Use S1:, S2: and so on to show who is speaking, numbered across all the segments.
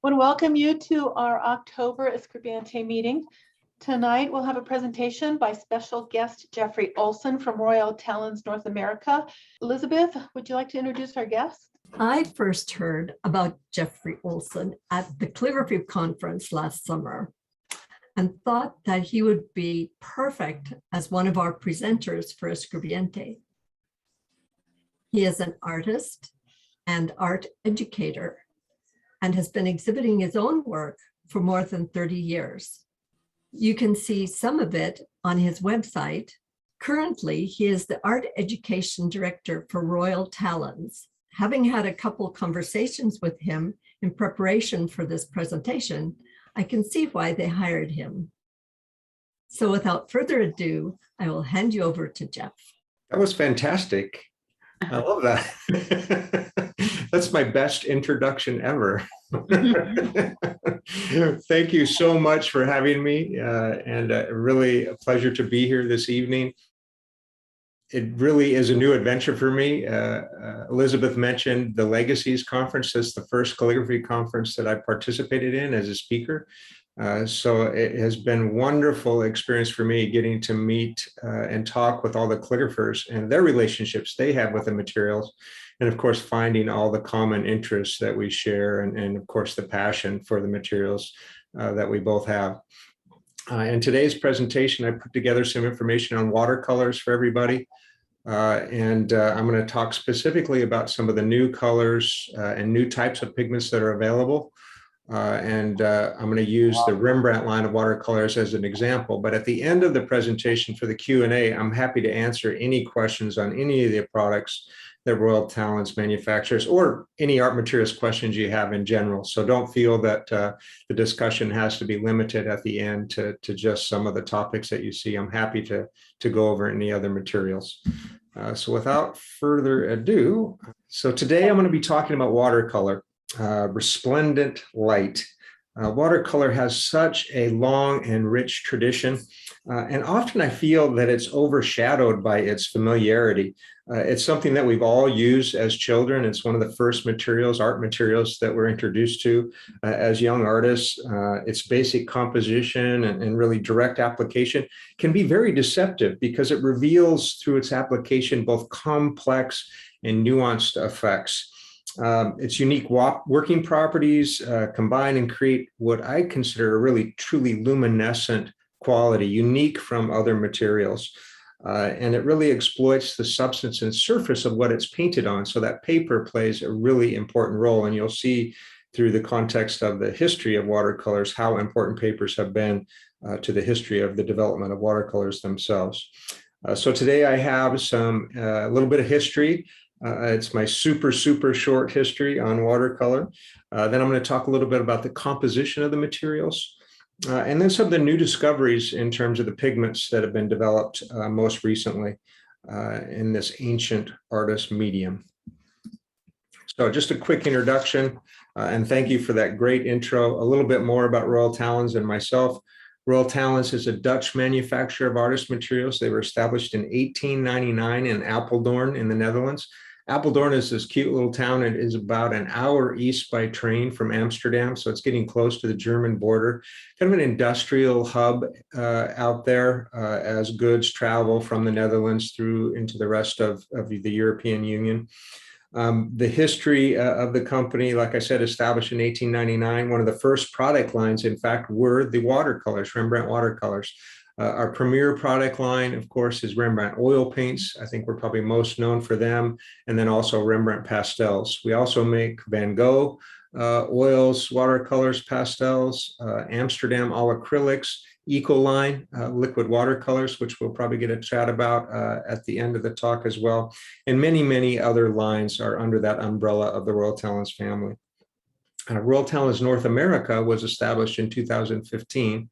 S1: want to welcome you to our October Escribiente meeting. Tonight, we'll have a presentation by special guest Jeffrey Olson from Royal Talens North America. Elizabeth, would you like to introduce our guest?
S2: I first heard about Jeffrey Olson at the Calligraphy conference last summer and thought that he would be perfect as one of our presenters for Escribiente. He is an artist and art educator and has been exhibiting his own work for more than 30 years. You can see some of it on his website. Currently, he is the art education director for Royal Talens. Having had a couple conversations with him in preparation for this presentation, I can see why they hired him. So without further ado, I will hand you over to Jeff.
S3: That was fantastic. I love that. That's my best introduction ever. Thank you so much for having me, and really a pleasure to be here this evening. It really is a new adventure for me. Elizabeth mentioned the Legacies Conference. That's the first calligraphy conference that I participated in as a speaker. So it has been a wonderful experience for me getting to meet and talk with all the calligraphers and their relationships they have with the materials. And of course, finding all the common interests that we share and of course, the passion for the materials that we both have. In today's presentation, I put together some information on watercolors for everybody. I'm going to talk specifically about some of the new colors and new types of pigments that are available. I'm going to use the Rembrandt line of watercolors as an example. But at the end of the presentation for the Q&A, I'm happy to answer any questions on any of the products that Royal Talens manufactures or any art materials questions you have in general. So don't feel that the discussion has to be limited at the end to just some of the topics that you see. I'm happy to go over any other materials. So without further ado, so today I'm going to be talking about watercolor, resplendent light. Watercolor has such a long and rich tradition, and often I feel that it's overshadowed by its familiarity. It's something that we've all used as children. It's one of the first materials, art materials, that we're introduced to as young artists. Its basic composition and really direct application can be very deceptive because it reveals through its application both complex and nuanced effects. Its unique working properties combine and create what I consider a really truly luminescent quality, unique from other materials. And it really exploits the substance and surface of what it's painted on. So that paper plays a really important role. And you'll see through the context of the history of watercolors how important papers have been to the history of the development of watercolors themselves. So today I have a little bit of history. It's my super short history on watercolor. Then I'm going to talk a little bit about the composition of the materials. And then some of the new discoveries in terms of the pigments that have been developed most recently in this ancient artist medium. So just a quick introduction, and thank you for that great intro. A little bit more about Royal Talens and myself. Royal Talens is a Dutch manufacturer of artist materials. They were established in 1899 in Apeldoorn in the Netherlands. Apeldoorn is this cute little town. It is about an hour east by train from Amsterdam, so it's getting close to the German border. Kind of an industrial hub out there as goods travel from the Netherlands through into the rest of the European Union. The history of the company, like I said, established in 1899. One of the first product lines, in fact, were the watercolors, Rembrandt watercolors. Our premier product line, of course, is Rembrandt oil paints. I think we're probably most known for them. And then also Rembrandt pastels. We also make Van Gogh oils, watercolors, pastels, Amsterdam all acrylics, Ecoline liquid watercolors, which we'll probably get a chat about at the end of the talk as well. And many other lines are under that umbrella of the Royal Talens family. Royal Talens North America was established in 2015.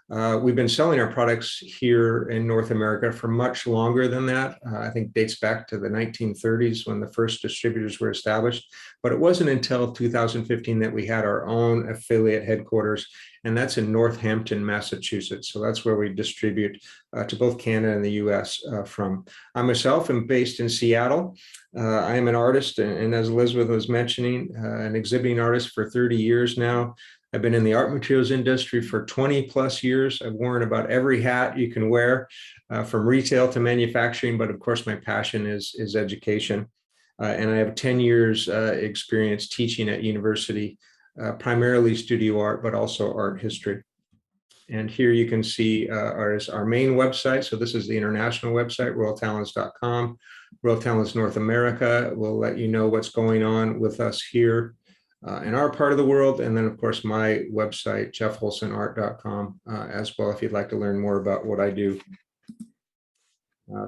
S3: We've been selling our products here in North America for much longer than that. I think dates back to the 1930s when the first distributors were established. But it wasn't until 2015 that we had our own affiliate headquarters, and that's in Northampton, Massachusetts. So that's where we distribute to both Canada and the US from. I myself am based in Seattle. I am an artist, and as Elizabeth was mentioning, an exhibiting artist for 30 years now. I've been in the art materials industry for 20 plus years. I've worn about every hat you can wear, from retail to manufacturing, but of course my passion is education. And I have 10 years experience teaching at university, primarily studio art, but also art history. And here you can see our main website. So this is the international website, royaltalens.com. Royal Talens North America will let you know what's going on with us here in our part of the world. And then, of course, my website, jeffholsonart.com, as well, if you'd like to learn more about what I do.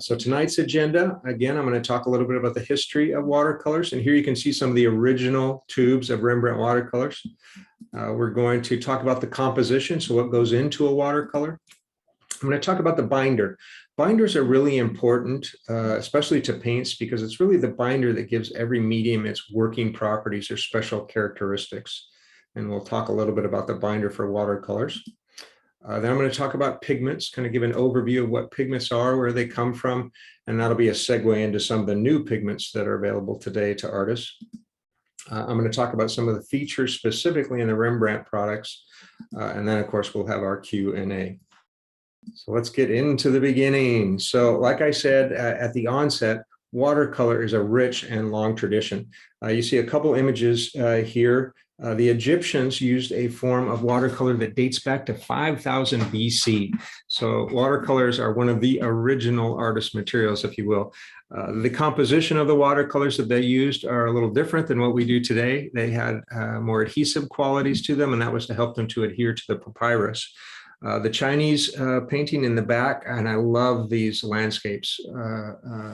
S3: So tonight's agenda, again, I'm going to talk a little bit about the history of watercolors. And here you can see some of the original tubes of Rembrandt watercolors. We're going to talk about the composition, so what goes into a watercolor. I'm going to talk about the binder. Binders are really important, especially to paints, because it's really the binder that gives every medium its working properties or special characteristics. And we'll talk a little bit about the binder for watercolors. Then I'm going to talk about pigments, kind of give an overview of what pigments are, where they come from, and that'll be a segue into some of the new pigments that are available today to artists. I'm going to talk about some of the features specifically in the Rembrandt products, and then, of course, we'll have our Q&A. So let's get into the beginning. So like I said at the onset, watercolor is a rich and long tradition. You see a couple images here. The Egyptians used a form of watercolor that dates back to 5000 BC. So watercolors are one of the original artist materials, if you will. The composition of the watercolors that they used are a little different than what we do today. They had more adhesive qualities to them, and that was to help them to adhere to the papyrus. The Chinese painting in the back, and I love these landscapes.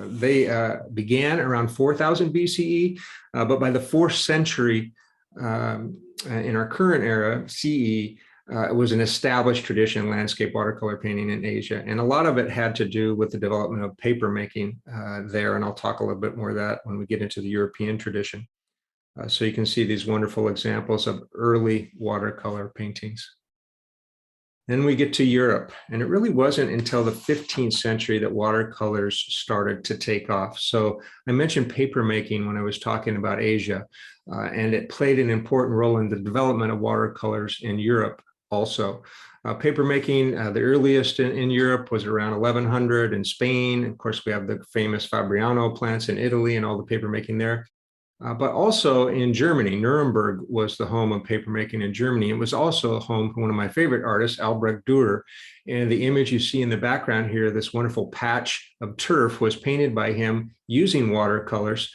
S3: They began around 4000 BCE, but by the 4th century, in our current era, CE, it was an established tradition, landscape watercolor painting in Asia. And a lot of it had to do with the development of paper making there. And I'll talk a little bit more of that when we get into the European tradition. So you can see these wonderful examples of early watercolor paintings. Then we get to Europe, and it really wasn't until the 15th century that watercolors started to take off. So I mentioned paper making when I was talking about Asia, and it played an important role in the development of watercolors in Europe also. Paper making, the earliest in Europe was around 1100 in Spain. Of course, we have the famous Fabriano plants in Italy and all the paper making there. But also in Germany, Nuremberg was the home of papermaking in Germany. It was also home to one of my favorite artists, Albrecht Dürer. And the image you see in the background here, this wonderful patch of turf, was painted by him using watercolors.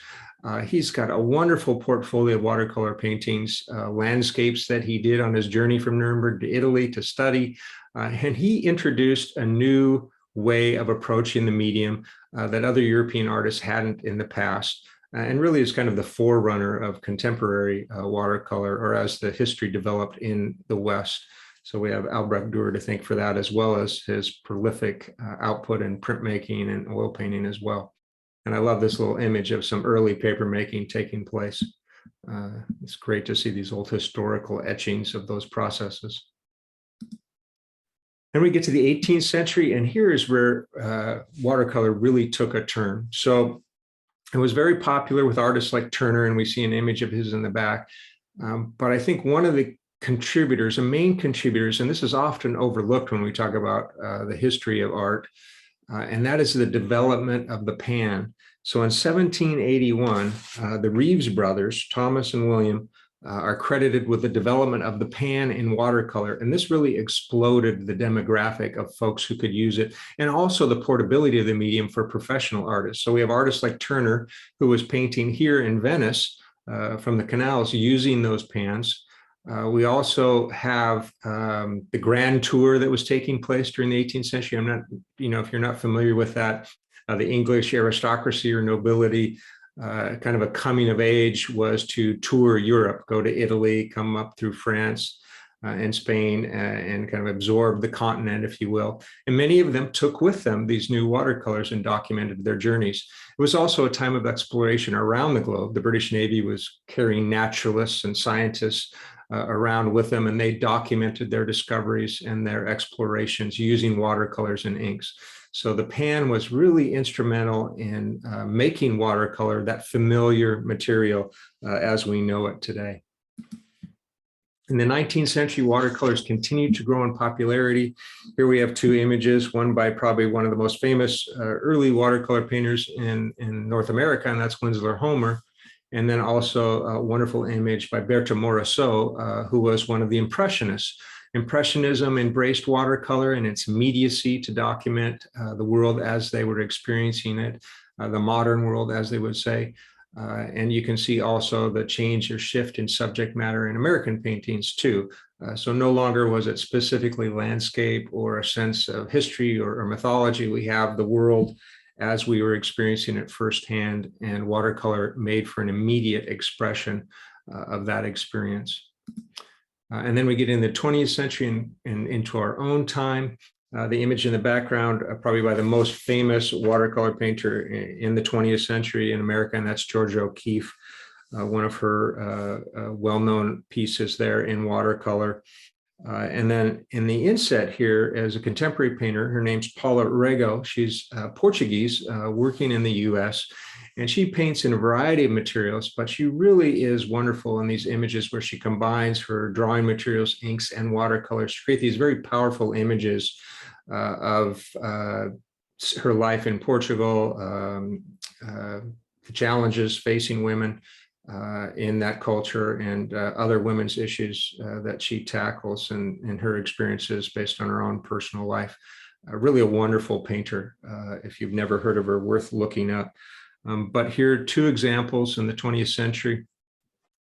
S3: He's got a wonderful portfolio of watercolor paintings, landscapes that he did on his journey from Nuremberg to Italy to study. And he introduced a new way of approaching the medium that other European artists hadn't in the past. And really is kind of the forerunner of contemporary watercolor, or as the history developed in the West. So we have Albrecht Dürer to thank for that, as well as his prolific output in printmaking and oil painting as well. And I love this little image of some early paper making taking place. It's great to see these old historical etchings of those processes. Then we get to the 18th century, and here is where watercolor really took a turn. So it was very popular with artists like Turner, and we see an image of his in the back. But I think one of the contributors, the main contributors, and this is often overlooked when we talk about the history of art, and that is the development of the pan. So in 1781, the Reeves brothers, Thomas and William, are credited with the development of the pan in watercolor. And this really exploded the demographic of folks who could use it, and also the portability of the medium for professional artists. So we have artists like Turner, who was painting here in Venice from the canals using those pans. We also have the Grand Tour that was taking place during the 18th century. I'm not, if you're not familiar with that, the English aristocracy or nobility, kind of a coming of age was to tour Europe, go to Italy, come up through France. in Spain and kind of absorbed the continent, if you will. And many of them took with them these new watercolors and documented their journeys. It was also a time of exploration around the globe. The British Navy was carrying naturalists and scientists around with them, and they documented their discoveries and their explorations using watercolors and inks. So the pan was really instrumental in making watercolor that familiar material as we know it today. In the 19th century, watercolors continued to grow in popularity. Here we have two images, one by probably one of the most famous early watercolor painters in North America, and that's Winslow Homer. And then also a wonderful image by Berthe Morisot, who was one of the Impressionists. Impressionism embraced watercolor and its immediacy to document the world as they were experiencing it, the modern world, as they would say. And you can see also the change or shift in subject matter in American paintings too. So no longer was it specifically landscape or a sense of history or mythology. We have the world as we were experiencing it firsthand, and watercolor made for an immediate expression of that experience. And then we get in the 20th century and into our own time. The image in the background, probably by the most famous watercolor painter in the 20th century in America, and that's Georgia O'Keeffe, one of her well-known pieces there in watercolor. And then in the inset here is a contemporary painter. Her name's Paula Rego. She's Portuguese, working in the US, and she paints in a variety of materials, but she really is wonderful in these images where she combines her drawing materials, inks, and watercolors to create these very powerful images of her life in Portugal, the challenges facing women in that culture, and other women's issues that she tackles and her experiences based on her own personal life. Really a wonderful painter. If you've never heard of her, worth looking up. But here are two examples in the 20th century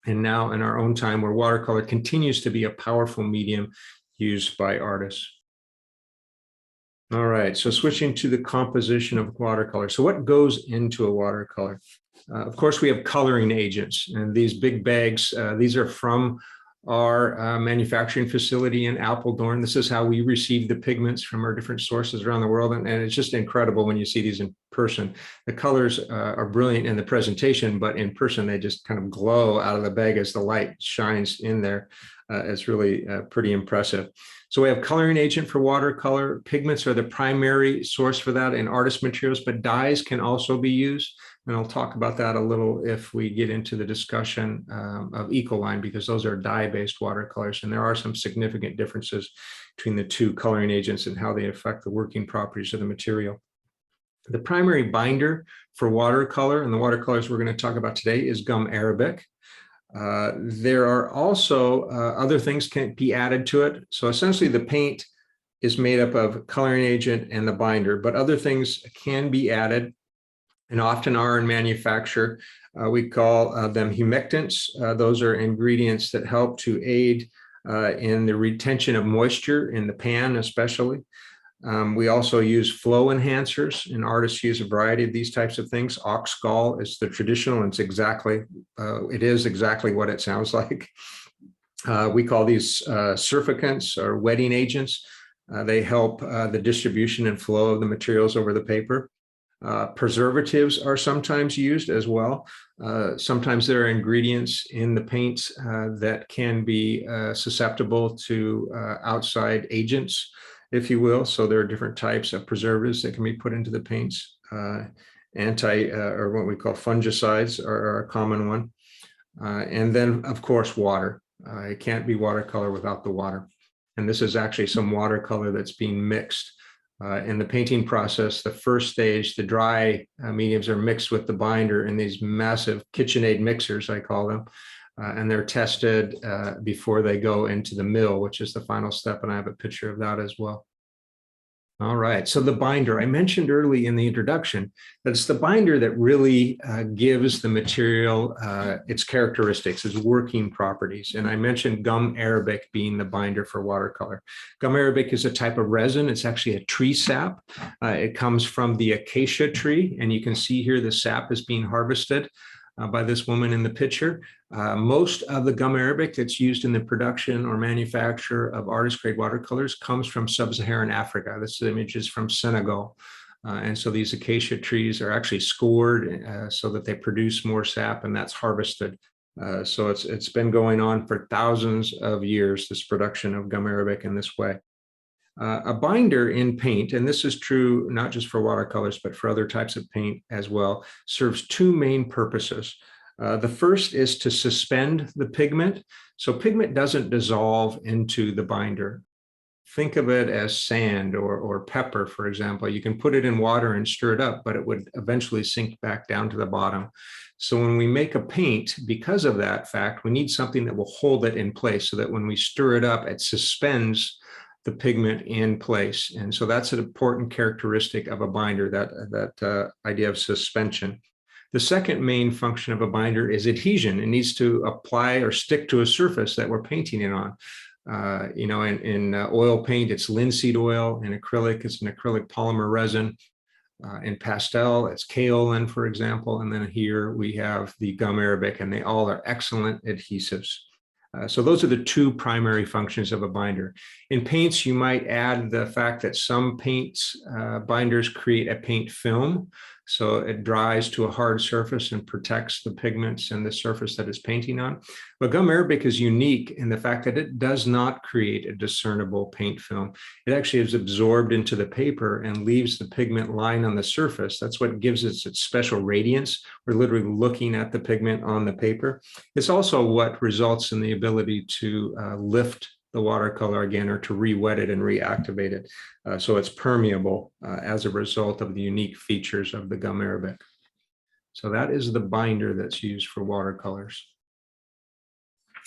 S3: and now in our own time where watercolor continues to be a powerful medium used by artists. All right, so switching to the composition of watercolor. So what goes into a watercolor? Of course, we have coloring agents, and these big bags, these are from our manufacturing facility in Apeldoorn. This is how we receive the pigments from our different sources around the world, and it's just incredible when you see these in person. The colors are brilliant in the presentation, but in person, they just kind of glow out of the bag as the light shines in there. It's really pretty impressive. So we have coloring agent for watercolor. Pigments are the primary source for that in artist materials, but dyes can also be used. And I'll talk about that a little if we get into the discussion of Ecoline, because those are dye-based watercolors. And there are some significant differences between the two coloring agents and how they affect the working properties of the material. The primary binder for watercolor, and the watercolors we're going to talk about today, is gum arabic. There are also other things can be added to it. So essentially the paint is made up of coloring agent and the binder, but other things can be added and often are in manufacture. We call them humectants. Those are ingredients that help to aid in the retention of moisture in the pan especially. We also use flow enhancers, and artists use a variety of these types of things. Oxgall is the traditional, and it is exactly what it sounds like. We call these surfactants or wetting agents. They help the distribution and flow of the materials over the paper. Preservatives are sometimes used as well. Sometimes there are ingredients in the paints that can be susceptible to outside agents, if you will. So there are different types of preservatives that can be put into the paints. Or what we call fungicides are a common one. And then, of course, water. It can't be watercolor without the water. And this is actually some watercolor that's being mixed. In the painting process, the first stage, the dry mediums are mixed with the binder in these massive KitchenAid mixers, I call them. And they're tested before they go into the mill, which is the final step. And I have a picture of that as well. All right, so the binder, I mentioned early in the introduction that it's the binder that really gives the material its characteristics, its working properties. And I mentioned gum arabic being the binder for watercolor. Gum arabic is a type of resin. It's actually a tree sap. It comes from the acacia tree, and you can see here the sap is being harvested. by this woman in the picture. Most of the gum arabic that's used in the production or manufacture of artist grade watercolors comes from sub-Saharan Africa. This image is from Senegal. And so these acacia trees are actually scored so that they produce more sap, and that's harvested. So it's been going on for thousands of years, this production of gum arabic in this way. A binder in paint, and this is true not just for watercolors, but for other types of paint as well, serves two main purposes. The first is to suspend the pigment. So pigment doesn't dissolve into the binder. Think of it as sand or pepper, for example. You can put it in water and stir it up, but it would eventually sink back down to the bottom. So when we make a paint, because of that fact, we need something that will hold it in place so that when we stir it up, it suspends the pigment in place. And so that's an important characteristic of a binder, that idea of suspension. The second main function of a binder is adhesion. It needs to apply or stick to a surface that we're painting it on. In oil paint, it's linseed oil. In acrylic, it's an acrylic polymer resin. In pastel, it's kaolin, for example. And then here we have the gum arabic, and they all are excellent adhesives. So those are the two primary functions of a binder. In paints, you might add the fact that some paints, binders create a paint film. So it dries to a hard surface and protects the pigments and the surface that it's painting on. But gum arabic is unique in the fact that it does not create a discernible paint film. It actually is absorbed into the paper and leaves the pigment lying on the surface. That's what gives it its special radiance. We're literally looking at the pigment on the paper. It's also what results in the ability to lift the watercolor again, or to re-wet it and reactivate it. So it's permeable as a result of the unique features of the gum arabic. So that is the binder that's used for watercolors.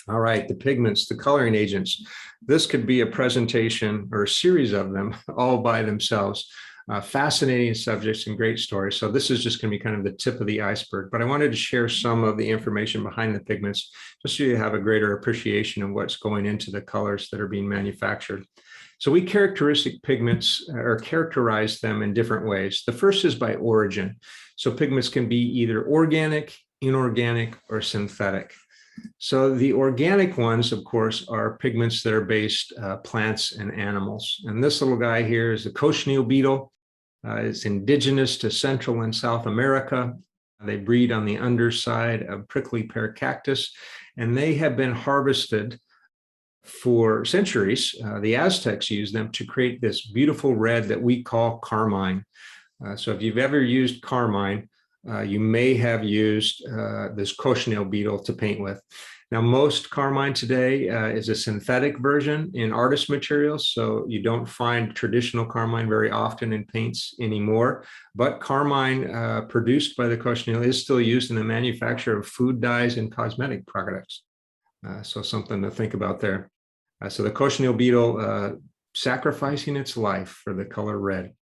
S3: All right, the pigments, the coloring agents. This could be a presentation or a series of them all by themselves. Fascinating subjects and great stories. So this is just going to be kind of the tip of the iceberg, but I wanted to share some of the information behind the pigments just so you have a greater appreciation of what's going into the colors that are being manufactured. So we characterize them in different ways. The first is by origin. So pigments can be either organic, inorganic, or synthetic. So the organic ones, of course, are pigments that are based plants and animals. And this little guy here is the cochineal beetle. It's indigenous to Central and South America. They breed on the underside of prickly pear cactus, and they have been harvested for centuries. The Aztecs used them to create this beautiful red that we call carmine. So if you've ever used carmine, you may have used this cochineal beetle to paint with. Now, most carmine today is a synthetic version in artist materials, so you don't find traditional carmine very often in paints anymore. But carmine produced by the cochineal is still used in the manufacture of food dyes and cosmetic products. So something to think about there. So the cochineal beetle sacrificing its life for the color red.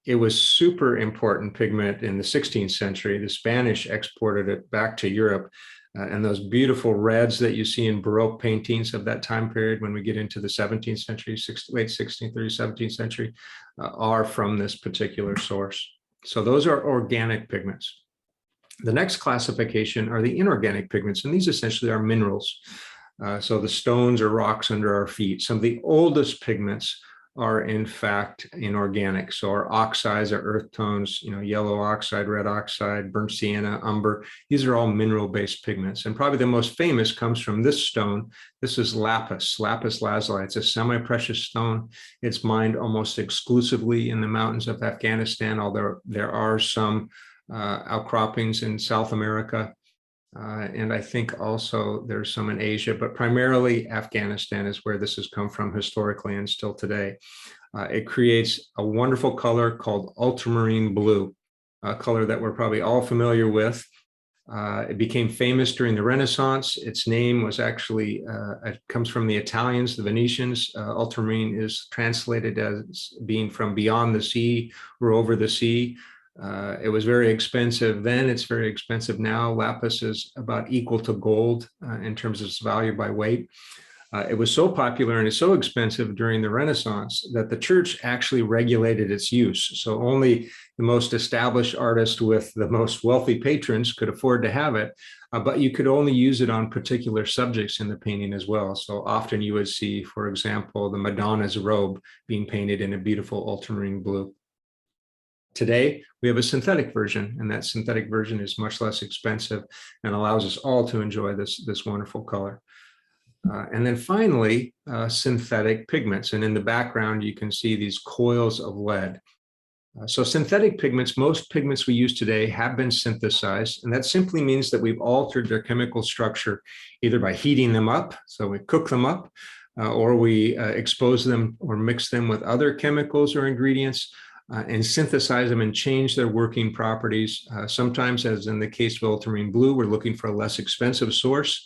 S3: It was super important pigment in the 16th century. The Spanish exported it back to Europe. And those beautiful reds that you see in Baroque paintings of that time period, when we get into the 17th century, late 16th, 17th century, are from this particular source. So those are organic pigments. The next classification are the inorganic pigments, and these essentially are minerals. So the stones or rocks under our feet. Some of the oldest pigments are in fact inorganic. So our oxides, our earth tones, yellow oxide, red oxide, burnt sienna, umber, these are all mineral-based pigments. And probably the most famous comes from this stone. This is lapis lazuli. It's a semi-precious stone. It's mined almost exclusively in the mountains of Afghanistan, although there are some outcroppings in South America. And I think also there's some in Asia, but primarily Afghanistan is where this has come from historically and still today. It creates a wonderful color called ultramarine blue, a color that we're probably all familiar with. It became famous during the Renaissance. Its name was actually, it comes from the Italians, the Venetians. Ultramarine is translated as being from beyond the sea or over the sea. It was very expensive then. It's very expensive now. Lapis is about equal to gold in terms of its value by weight. It was so popular and it's so expensive during the Renaissance that the church actually regulated its use. So only the most established artists with the most wealthy patrons could afford to have it, but you could only use it on particular subjects in the painting as well. So often you would see, for example, the Madonna's robe being painted in a beautiful ultramarine blue. Today, we have a synthetic version, and that synthetic version is much less expensive and allows us all to enjoy this wonderful color. And then finally, synthetic pigments. And in the background, you can see these coils of lead. So synthetic pigments, most pigments we use today have been synthesized, and that simply means that we've altered their chemical structure either by heating them up, so we cook them up, or we expose them or mix them with other chemicals or ingredients, and synthesize them and change their working properties. Sometimes, as in the case of ultramarine blue, we're looking for a less expensive source.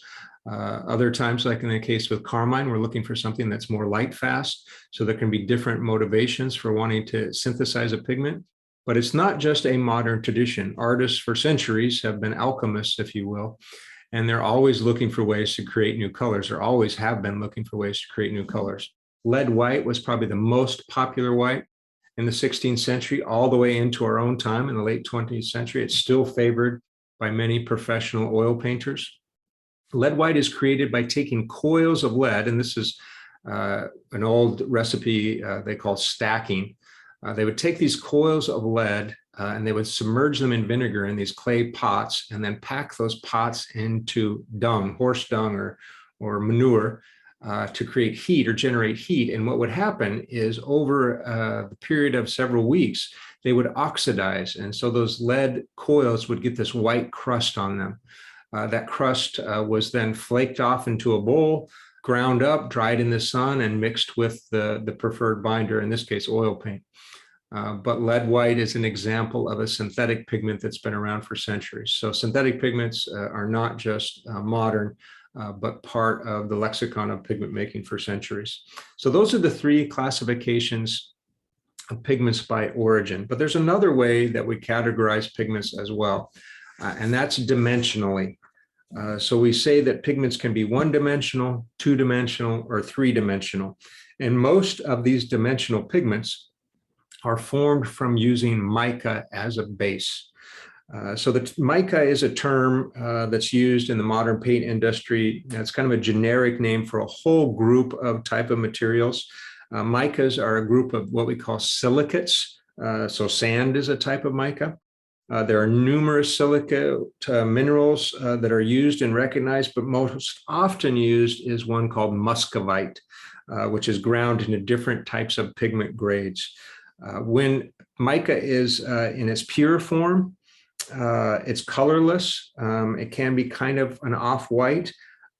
S3: Other times, like in the case with carmine, we're looking for something that's more light fast. So there can be different motivations for wanting to synthesize a pigment. But it's not just a modern tradition. Artists for centuries have been alchemists, if you will, and they're always looking for ways to create new colors, or always have been looking for ways to create new colors. Lead white was probably the most popular white in the 16th century, all the way into our own time in the late 20th century. It's still favored by many professional oil painters. Lead white is created by taking coils of lead, and this is an old recipe they call stacking. They would take these coils of lead and they would submerge them in vinegar in these clay pots, and then pack those pots into dung, horse dung or manure, to create heat or generate heat. And what would happen is over the period of several weeks, they would oxidize. And so those lead coils would get this white crust on them. That crust was then flaked off into a bowl, ground up, dried in the sun, and mixed with the preferred binder, in this case, oil paint. But lead white is an example of a synthetic pigment that's been around for centuries. So synthetic pigments are not just modern, but part of the lexicon of pigment making for centuries. So those are the three classifications of pigments by origin. But there's another way that we categorize pigments as well, and that's dimensionally. So we say that pigments can be one-dimensional, two-dimensional, or three-dimensional. And most of these dimensional pigments are formed from using mica as a base. So the mica is a term that's used in the modern paint industry. That's kind of a generic name for a whole group of type of materials. Micas are a group of what we call silicates. So sand is a type of mica. There are numerous silicate minerals that are used and recognized, but most often used is one called muscovite, which is ground into different types of pigment grades. When mica is in its pure form, it's colorless. It can be kind of an off-white,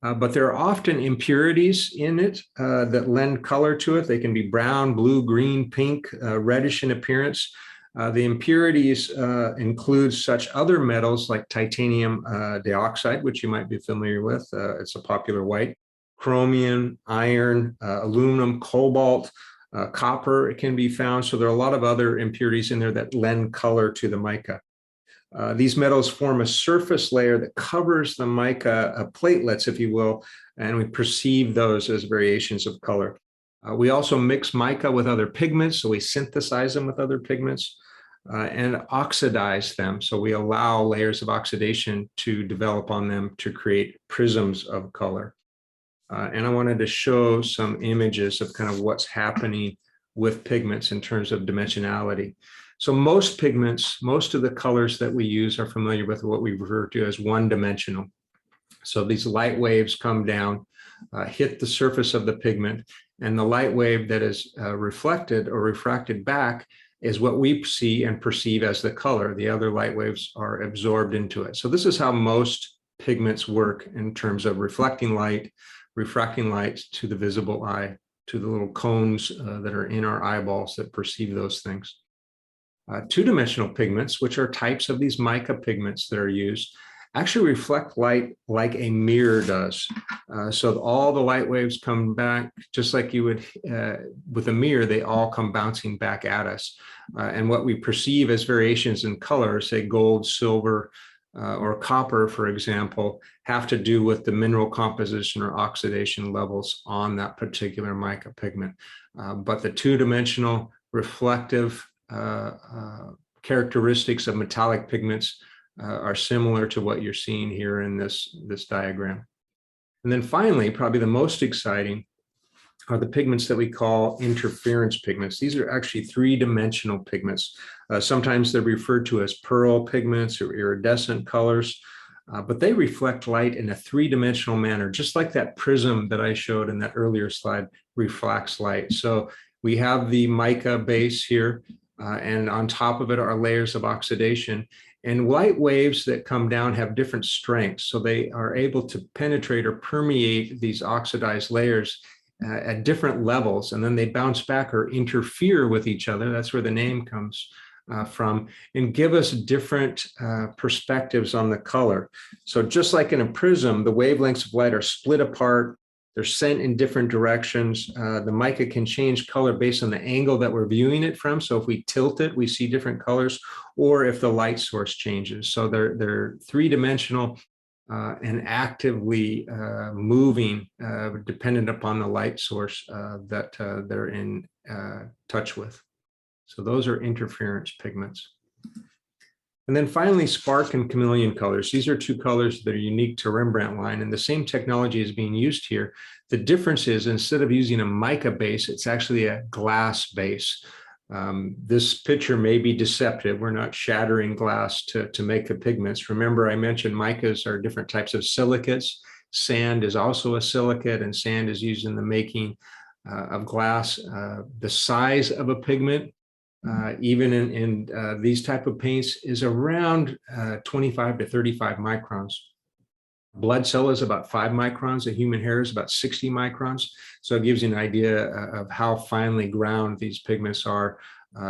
S3: but there are often impurities in it that lend color to it. They can be brown, blue, green, pink, reddish in appearance. The impurities include such other metals like titanium dioxide, which you might be familiar with. It's a popular white. Chromium, iron, aluminum, cobalt, copper, it can be found. So there are a lot of other impurities in there that lend color to the mica. These metals form a surface layer that covers the mica platelets, if you will, and we perceive those as variations of color. We also mix mica with other pigments, so we synthesize them with other pigments and oxidize them. So we allow layers of oxidation to develop on them to create prisms of color. And I wanted to show some images of kind of what's happening with pigments in terms of dimensionality. So most pigments, most of the colors that we use are familiar with what we refer to as one-dimensional. So these light waves come down, hit the surface of the pigment, and the light wave that is reflected or refracted back is what we see and perceive as the color. The other light waves are absorbed into it. So this is how most pigments work in terms of reflecting light, refracting light to the visible eye, to the little cones that are in our eyeballs that perceive those things. Two-dimensional pigments, which are types of these mica pigments that are used, actually reflect light like a mirror does. So all the light waves come back just like you would with a mirror, they all come bouncing back at us. And what we perceive as variations in color, say gold, silver, or copper, for example, have to do with the mineral composition or oxidation levels on that particular mica pigment. But the two-dimensional reflective characteristics of metallic pigments are similar to what you're seeing here in this diagram. And then finally, probably the most exciting are the pigments that we call interference pigments. These are actually three-dimensional pigments. Sometimes they're referred to as pearl pigments or iridescent colors, but they reflect light in a three-dimensional manner, just like that prism that I showed in that earlier slide reflects light. So we have the mica base here, and on top of it are layers of oxidation. And light waves that come down have different strengths, so they are able to penetrate or permeate these oxidized layers at different levels, and then they bounce back or interfere with each other. That's where the name comes from, and give us different perspectives on the color. So just like in a prism, the wavelengths of light are split apart. They're sent in different directions. The mica can change color based on the angle that we're viewing it from. So if we tilt it, we see different colors, or if the light source changes. So they're three-dimensional and actively moving dependent upon the light source that they're in touch with. So those are interference pigments. And then finally, spark and chameleon colors. These are two colors that are unique to Rembrandt line, and the same technology is being used here. The difference is, instead of using a mica base, it's actually a glass base. This picture may be deceptive. We're not shattering glass to make the pigments. Remember, I mentioned micas are different types of silicates. Sand is also a silicate, and sand is used in the making of glass. The size of a pigment, even in these type of paints, is around 25 to 35 microns. Blood cell is about 5 microns. A human hair is about 60 microns. So it gives you an idea of how finely ground these pigments are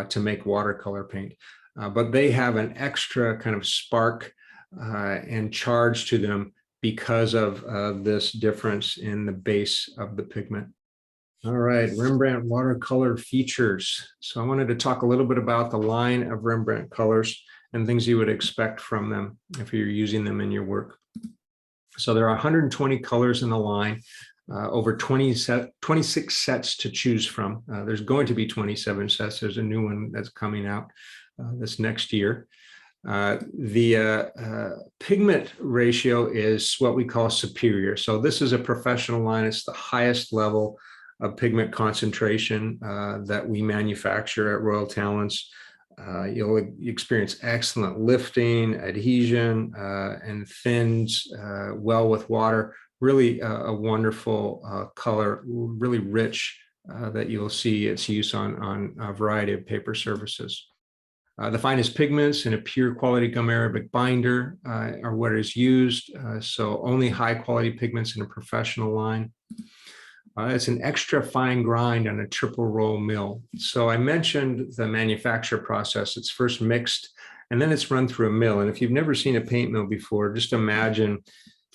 S3: to make watercolor paint. But they have an extra kind of spark and charge to them because of this difference in the base of the pigment. All right, Rembrandt watercolor features. So I wanted to talk a little bit about the line of Rembrandt colors and things you would expect from them if you're using them in your work. So there are 120 colors in the line, over 26 sets to choose from. There's going to be 27 sets. There's a new one that's coming out this next year. The pigment ratio is what we call superior. So this is a professional line. It's the highest level of pigment concentration that we manufacture at Royal Talens. You'll experience excellent lifting, adhesion, and thins well with water. Really a wonderful color, really rich that you'll see its use on a variety of paper surfaces. The finest pigments in a pure quality gum arabic binder are what is used. So only high quality pigments in a professional line. It's an extra fine grind on a triple roll mill. So I mentioned the manufacture process. It's first mixed and then it's run through a mill. And if you've never seen a paint mill before, just imagine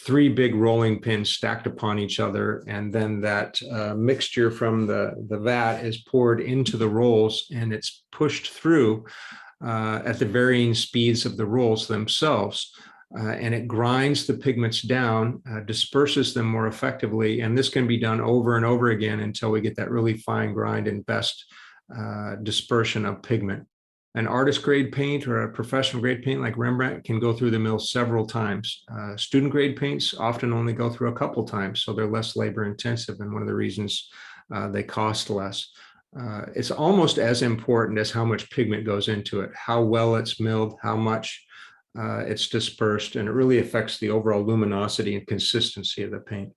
S3: 3 big rolling pins stacked upon each other. And then that mixture from the vat is poured into the rolls and it's pushed through at the varying speeds of the rolls themselves. And it grinds the pigments down, disperses them more effectively. And this can be done over and over again until we get that really fine grind and best dispersion of pigment. An artist grade paint or a professional grade paint like Rembrandt can go through the mill several times. Student grade paints often only go through a couple times, so they're less labor intensive, and one of the reasons they cost less. It's almost as important as how much pigment goes into it, how well it's milled, how much it's dispersed, and it really affects the overall luminosity and consistency of the paint.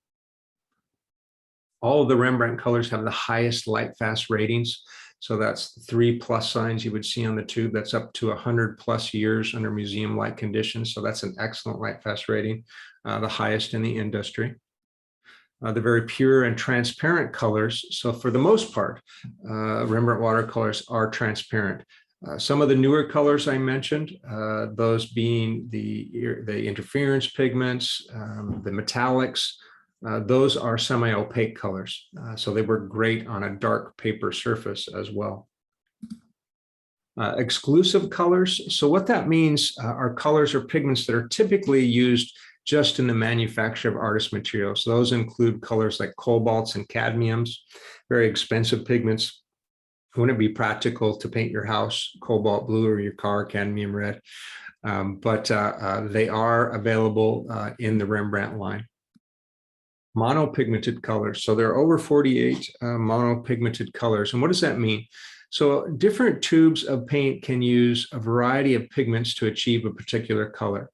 S3: All of the Rembrandt colors have the highest light fast ratings. So that's the 3+ signs you would see on the tube. That's up to 100+ years under museum light conditions. So that's an excellent light fast rating, the highest in the industry. The very pure and transparent colors. So for the most part, Rembrandt watercolors are transparent. Some of the newer colors I mentioned, those being the interference pigments, the metallics, those are semi-opaque colors. So they work great on a dark paper surface as well. Exclusive colors. So what that means are colors or pigments that are typically used just in the manufacture of artist materials. So those include colors like cobalts and cadmiums, very expensive pigments. Wouldn't be practical to paint your house cobalt blue or your car cadmium red, but they are available in the Rembrandt line. Monopigmented colors. So there are over 48 monopigmented colors. And what does that mean? So different tubes of paint can use a variety of pigments to achieve a particular color.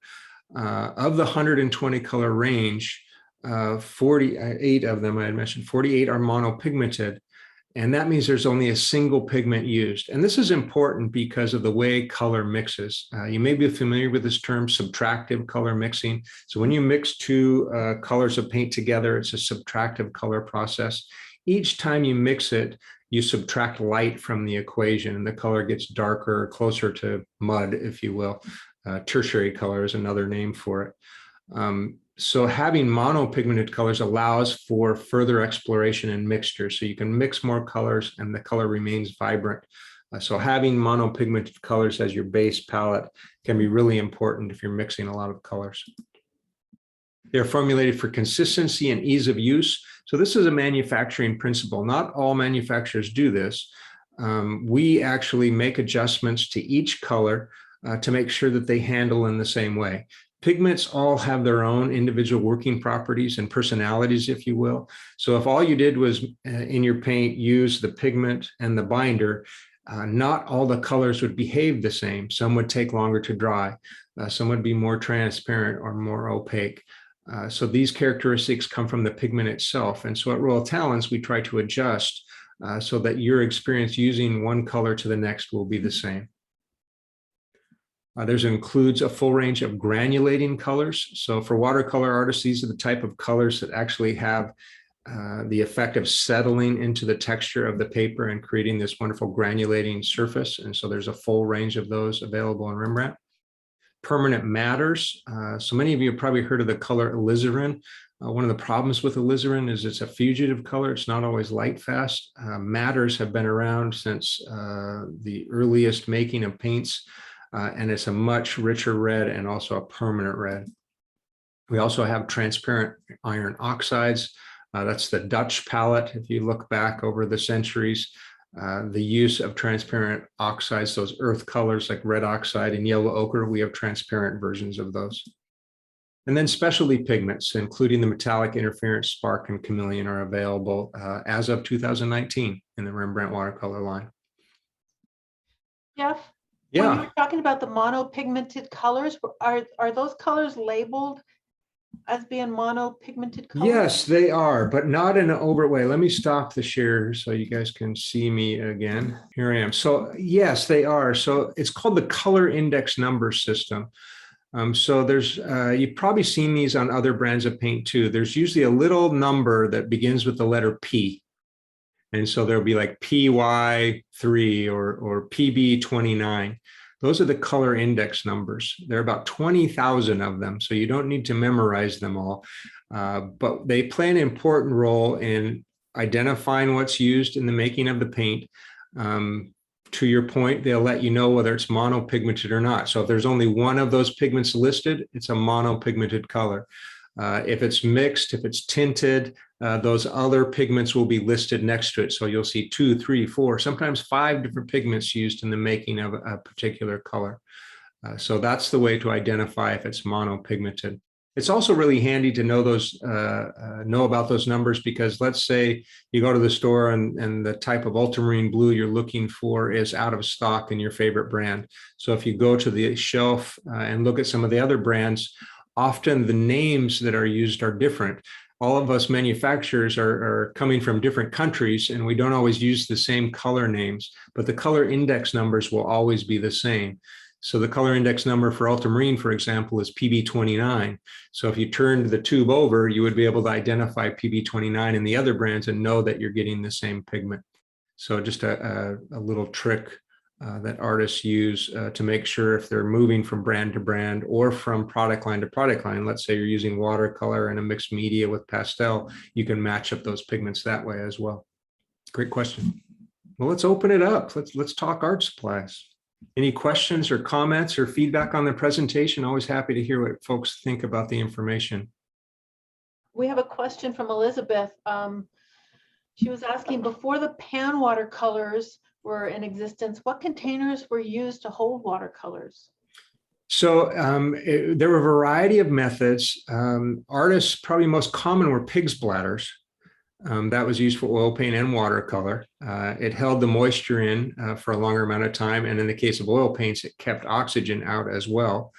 S3: Of the 120 color range, 48 of them, I had mentioned, 48 are monopigmented. And that means there's only a single pigment used. And this is important because of the way color mixes. You may be familiar with this term, subtractive color mixing. So when you mix two colors of paint together, it's a subtractive color process. Each time you mix it, you subtract light from the equation and the color gets darker, closer to mud, if you will. Tertiary color is another name for it. So having monopigmented colors allows for further exploration and mixture. So you can mix more colors and the color remains vibrant. So having monopigmented colors as your base palette can be really important if you're mixing a lot of colors. They're formulated for consistency and ease of use. So this is a manufacturing principle. Not all manufacturers do this. We actually make adjustments to each color to make sure that they handle in the same way. Pigments all have their own individual working properties and personalities, if you will. So if all you did was in your paint use the pigment and the binder, not all the colors would behave the same. Some would take longer to dry. Some would be more transparent or more opaque. So these characteristics come from the pigment itself. And so at Royal Talens, we try to adjust so that your experience using one color to the next will be the same. There's includes a full range of granulating colors. So for watercolor artists, these are the type of colors that actually have the effect of settling into the texture of the paper and creating this wonderful granulating surface. And so there's a full range of those available in Rembrandt. Permanent matters. So many of you have probably heard of the color alizarin. One of the problems with alizarin is it's a fugitive color. It's not always light fast. Matters have been around since the earliest making of paints. And it's a much richer red and also a permanent red. We also have transparent iron oxides. That's the Dutch palette. If you look back over the centuries, the use of transparent oxides, those earth colors like red oxide and yellow ochre, we have transparent versions of those. And then specialty pigments, including the metallic interference, spark, and chameleon, are available as of 2019 in the Rembrandt watercolor line.
S1: Jeff?
S3: Yeah.
S1: When you were talking about the monopigmented colors, are those colors labeled as being monopigmented colors?
S3: Yes, they are, but not in an overt way. Let me stop the share so you guys can see me again. Here I am. So yes, they are. So it's called the color index number system. So there's, you've probably seen these on other brands of paint too. There's usually a little number that begins with the letter P. And so there'll be like PY3 or PB29. Those are the color index numbers. There are about 20,000 of them, so you don't need to memorize them all. But they play an important role in identifying what's used in the making of the paint. To your point, they'll let you know whether it's monopigmented or not. So if there's only one of those pigments listed, it's a monopigmented color. If it's mixed, if it's tinted, those other pigments will be listed next to it. So you'll see 2, 3, 4, sometimes 5 different pigments used in the making of a particular color. So that's the way to identify if it's monopigmented. It's also really handy to know those, know about those numbers, because let's say you go to the store and the type of ultramarine blue you're looking for is out of stock in your favorite brand. So if you go to the shelf and look at some of the other brands, often the names that are used are different. All of us manufacturers are coming from different countries, and we don't always use the same color names, but the color index numbers will always be the same. So the color index number for ultramarine, for example, is PB29. So if you turned the tube over, you would be able to identify PB29 in the other brands and know that you're getting the same pigment. So just a little trick that artists use to make sure if they're moving from brand to brand or from product line to product line. Let's say you're using watercolor and a mixed media with pastel, you can match up those pigments that way as well. Great question. Well, let's open it up. Let's talk art supplies. Any questions or comments or feedback on the presentation? Always happy to hear what folks think about the information.
S1: We have a question from Elizabeth. She was asking, before the pan watercolors were in existence, what containers were used to hold watercolors?
S3: So there were a variety of methods. Artists, probably most common were pig's bladders. That was used for oil paint and watercolor. It held the moisture in for a longer amount of time. And in the case of oil paints, it kept oxygen out as well.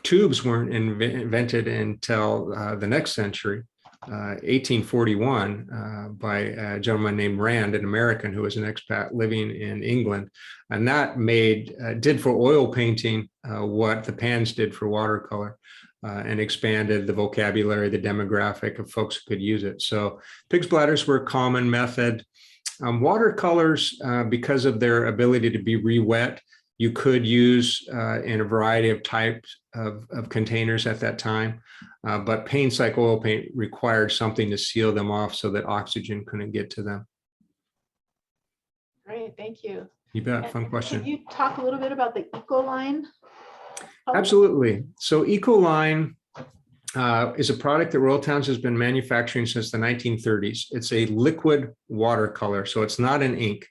S3: Tubes weren't invented until the next century, 1841, by a gentleman named Rand, an American who was an expat living in England. And that did for oil painting what the pans did for watercolor. And expanded the vocabulary, the demographic of folks who could use it. So pig's bladders were a common method. Watercolors, because of their ability to be re-wet, you could use in a variety of types of containers at that time. But paints like oil paint required something to seal them off so that oxygen couldn't get to them.
S1: Great, thank you.
S3: You bet, fun question.
S1: Can you talk a little bit about the Ecoline?
S3: Absolutely. So Ecoline is a product that Royal Talens has been manufacturing since the 1930s. It's a liquid watercolor, so it's not an ink.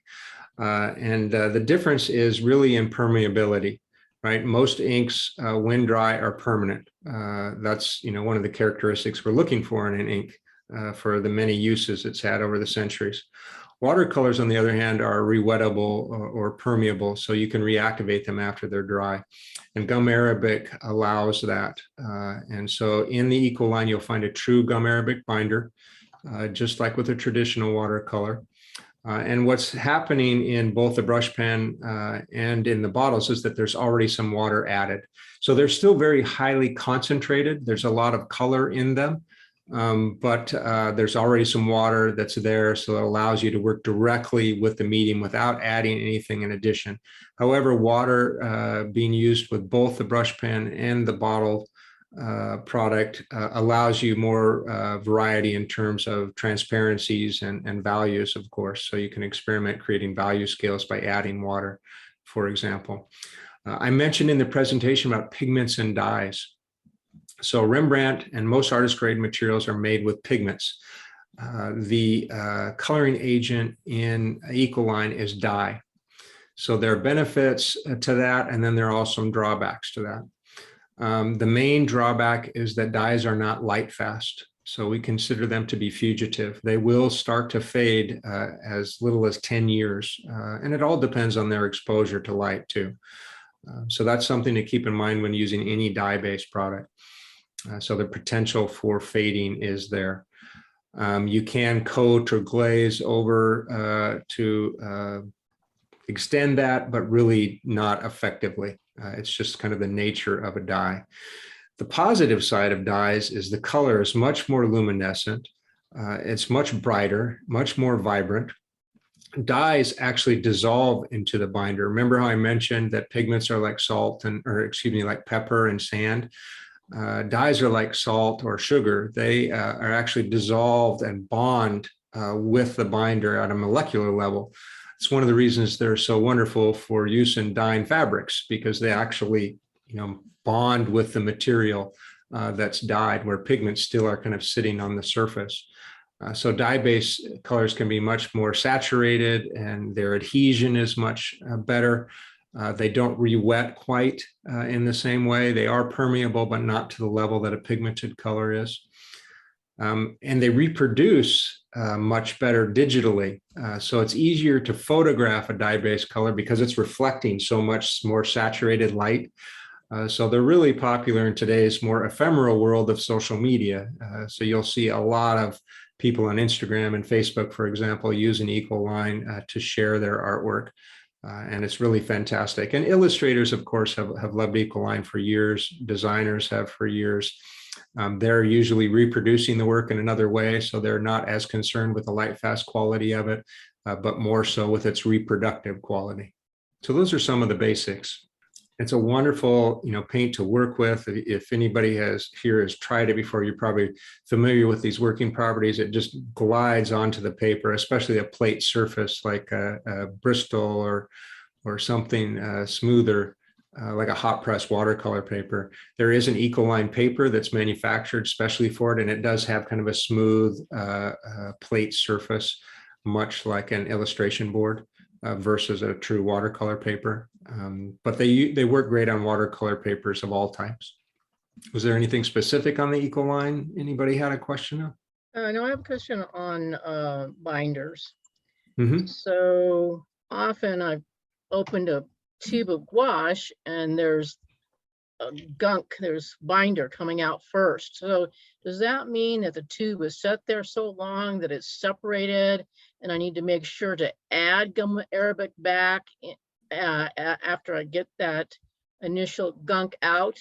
S3: The difference is really in permeability, right? Most inks, when dry, are permanent. That's one of the characteristics we're looking for in an ink for the many uses it's had over the centuries. Watercolors, on the other hand, are rewettable or permeable, so you can reactivate them after they're dry. And gum arabic allows that. And so in the Ecoline, you'll find a true gum arabic binder, just like with a traditional watercolor. And what's happening in both the brush pen and in the bottles is that there's already some water added. So they're still very highly concentrated. There's a lot of color in them. But there's already some water that's there, so it allows you to work directly with the medium without adding anything in addition. However, water being used with both the brush pen and the bottle product allows you more variety in terms of transparencies and values, of course, so you can experiment creating value scales by adding water, for example. I mentioned in the presentation about pigments and dyes. So Rembrandt and most artist grade materials are made with pigments. The coloring agent in Ecoline is dye. So there are benefits to that, and then there are also some drawbacks to that. The main drawback is that dyes are not light fast. So we consider them to be fugitive. They will start to fade as little as 10 years. And it all depends on their exposure to light too. So that's something to keep in mind when using any dye-based product. So the potential for fading is there. You can coat or glaze over to extend that, but really not effectively. It's just kind of the nature of a dye. The positive side of dyes is the color is much more luminescent. It's much brighter, much more vibrant. Dyes actually dissolve into the binder. Remember how I mentioned that pigments are like salt like pepper and sand? Dyes are like salt or sugar. They are actually dissolved and bond with the binder at a molecular level. It's one of the reasons they're so wonderful for use in dyeing fabrics, because they actually, bond with the material that's dyed, where pigments still are kind of sitting on the surface. So dye-based colors can be much more saturated, and their adhesion is much better. They don't re-wet quite in the same way. They are permeable, but not to the level that a pigmented color is. And they reproduce much better digitally. So it's easier to photograph a dye-based color because it's reflecting so much more saturated light. So they're really popular in today's more ephemeral world of social media. So you'll see a lot of people on Instagram and Facebook, for example, using Ecoline to share their artwork. And it's really fantastic. And illustrators, of course, have loved Ecoline for years. Designers have for years. They're usually reproducing the work in another way, so they're not as concerned with the light fast quality of it, but more so with its reproductive quality. So those are some of the basics. It's a wonderful, paint to work with. If anybody has tried it before, you're probably familiar with these working properties. It just glides onto the paper, especially a plate surface like a Bristol or something smoother, like a hot press watercolor paper. There is an Ecoline paper that's manufactured especially for it, and it does have kind of a smooth plate surface, much like an illustration board versus a true watercolor paper. But they work great on watercolor papers of all types. Was there anything specific on the Ecoline anybody had a question of?
S4: No, I have a question on binders.
S3: Mm-hmm.
S4: So often I've opened a tube of gouache and there's a gunk, there's binder coming out first. So does that mean that the tube is set there so long that it's separated and I need to make sure to add gum arabic back after I get that initial gunk out?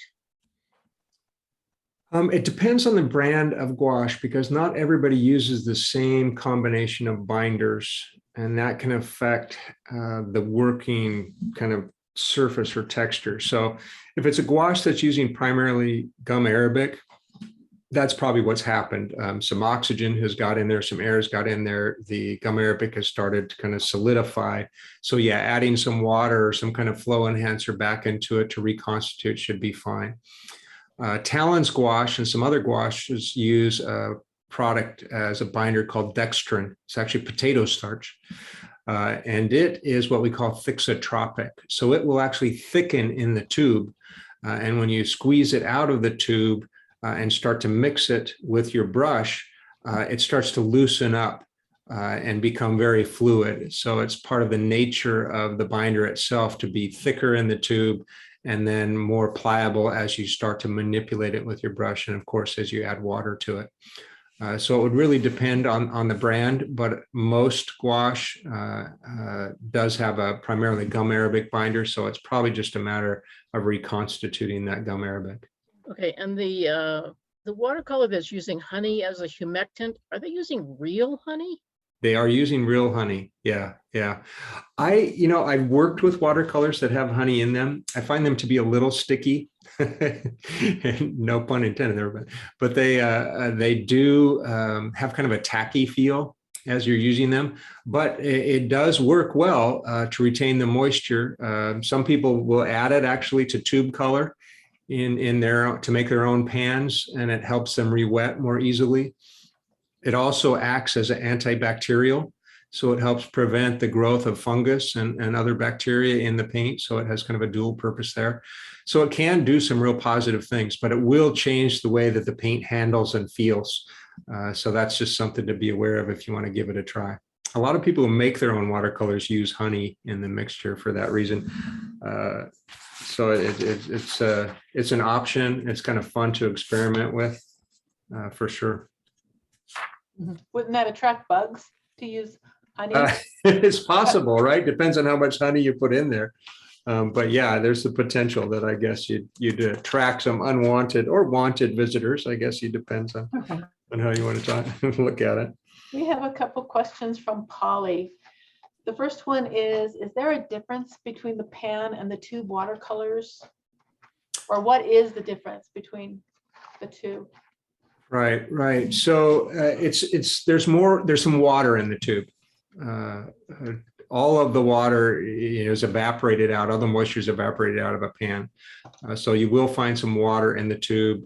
S3: It depends on the brand of gouache, because not everybody uses the same combination of binders, and that can affect the working kind of surface or texture. So if it's a gouache that's using primarily gum arabic, that's probably what's happened. Some oxygen has got in there, some air has got in there. The gum arabic has started to kind of solidify. So yeah, adding some water or some kind of flow enhancer back into it to reconstitute should be fine. Talens gouache and some other gouaches use a product as a binder called dextrin. It's actually potato starch. And it is what we call thixotropic. So it will actually thicken in the tube. And when you squeeze it out of the tube and start to mix it with your brush, it starts to loosen up and become very fluid. So it's part of the nature of the binder itself to be thicker in the tube and then more pliable as you start to manipulate it with your brush. And of course, as you add water to it. So it would really depend on the brand, but most gouache does have a primarily gum arabic binder. So it's probably just a matter of reconstituting that gum arabic.
S4: Okay, and the watercolor that's using honey as a humectant, are they using real honey?
S3: They are using real honey. Yeah, yeah. I've worked with watercolors that have honey in them. I find them to be a little sticky. No pun intended there, but they do have kind of a tacky feel as you're using them. But it does work well to retain the moisture. Some people will add it actually to tube color to make their own pans, and it helps them re-wet more easily. It also acts as an antibacterial, so it helps prevent the growth of fungus and other bacteria in the paint. So it has kind of a dual purpose there. So it can do some real positive things, but it will change the way that the paint handles and feels. So that's just something to be aware of if you want to give it a try. A lot of people who make their own watercolors use honey in the mixture for that reason. So it's an option. It's kind of fun to experiment with, for sure.
S1: Wouldn't that attract bugs to use honey?
S3: It's possible, right? Depends on how much honey you put in there. But yeah, there's the potential that I guess you'd attract some unwanted or wanted visitors. I guess it depends on how you want to look at it.
S1: We have a couple questions from Polly. The first one is there a difference between the pan and the tube watercolors? Or what is the difference between the two?
S3: Right. So there's some water in the tube. All of the water is evaporated out. All the moisture is evaporated out of a pan. So you will find some water in the tube.